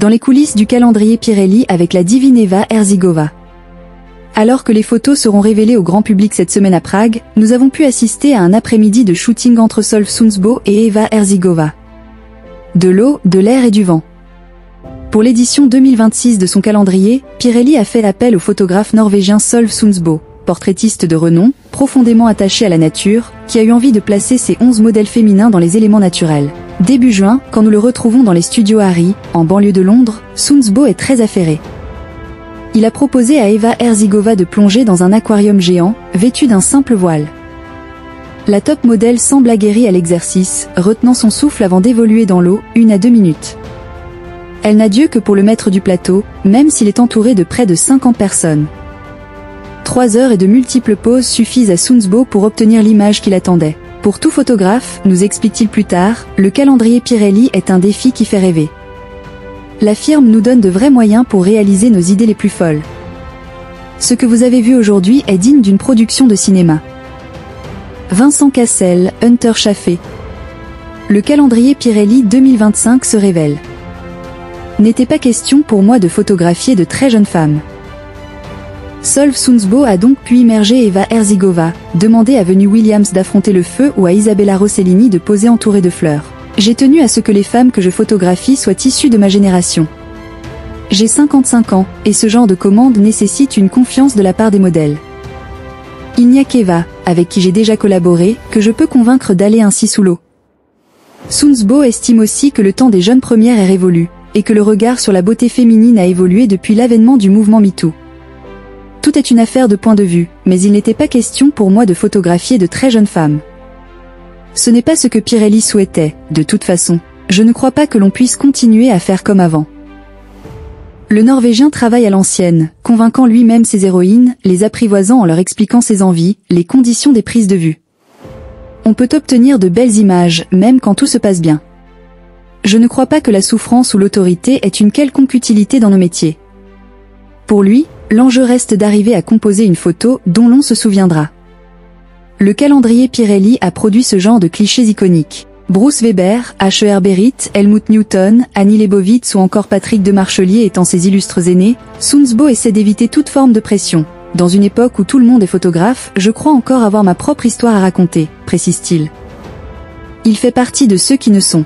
dans les coulisses du calendrier Pirelli avec la divine Eva Herzigova. Alors que les photos seront révélées au grand public cette semaine à Prague, nous avons pu assister à un après-midi de shooting entre Solveig Sundsbo et Eva Herzigova. De l'eau, de l'air et du vent. Pour l'édition 2026 de son calendrier, Pirelli a fait appel au photographe norvégien Solveig Sundsbo, portraitiste de renom, profondément attaché à la nature, qui a eu envie de placer ses 11 modèles féminins dans les éléments naturels. Début juin, quand nous le retrouvons dans les studios Harry, en banlieue de Londres, Sundsbo est très affairé. Il a proposé à Eva Herzigova de plonger dans un aquarium géant, vêtu d'un simple voile. La top modèle semble aguerrie à l'exercice, retenant son souffle avant d'évoluer dans l'eau, 1 à 2 minutes. Elle n'a Dieu que pour le maître du plateau, même s'il est entouré de près de 50 personnes. 3 heures et de multiples poses suffisent à Sundsbo pour obtenir l'image qu'il attendait. Pour tout photographe, nous explique-t-il plus tard, le calendrier Pirelli est un défi qui fait rêver. La firme nous donne de vrais moyens pour réaliser nos idées les plus folles. Ce que vous avez vu aujourd'hui est digne d'une production de cinéma. Vincent Cassel, Hunter Chaffee. Le calendrier Pirelli 2025 se révèle. N'était pas question pour moi de photographier de très jeunes femmes. Solveig Sundsbo a donc pu immerger Eva Herzigova, demander à Venus Williams d'affronter le feu ou à Isabella Rossellini de poser entourée de fleurs. J'ai tenu à ce que les femmes que je photographie soient issues de ma génération. J'ai 55 ans, et ce genre de commande nécessite une confiance de la part des modèles. Il n'y a qu'Eva, avec qui j'ai déjà collaboré, que je peux convaincre d'aller ainsi sous l'eau. Sundsbo estime aussi que le temps des jeunes premières est révolu, et que le regard sur la beauté féminine a évolué depuis l'avènement du mouvement MeToo. Tout est une affaire de point de vue, mais il n'était pas question pour moi de photographier de très jeunes femmes. Ce n'est pas ce que Pirelli souhaitait, de toute façon. Je ne crois pas que l'on puisse continuer à faire comme avant. Le Norvégien travaille à l'ancienne, convainquant lui-même ses héroïnes, les apprivoisant en leur expliquant ses envies, les conditions des prises de vue. On peut obtenir de belles images, même quand tout se passe bien. Je ne crois pas que la souffrance ou l'autorité ait une quelconque utilité dans nos métiers. Pour lui, l'enjeu reste d'arriver à composer une photo dont l'on se souviendra. Le calendrier Pirelli a produit ce genre de clichés iconiques. Bruce Weber, H.E.R. Berit, Helmut Newton, Annie Leibovitz ou encore Patrick de Marchelier étant ses illustres aînés, Sundsbo essaie d'éviter toute forme de pression. Dans une époque où tout le monde est photographe, je crois encore avoir ma propre histoire à raconter, précise-t-il. Il fait partie de ceux qui ne sont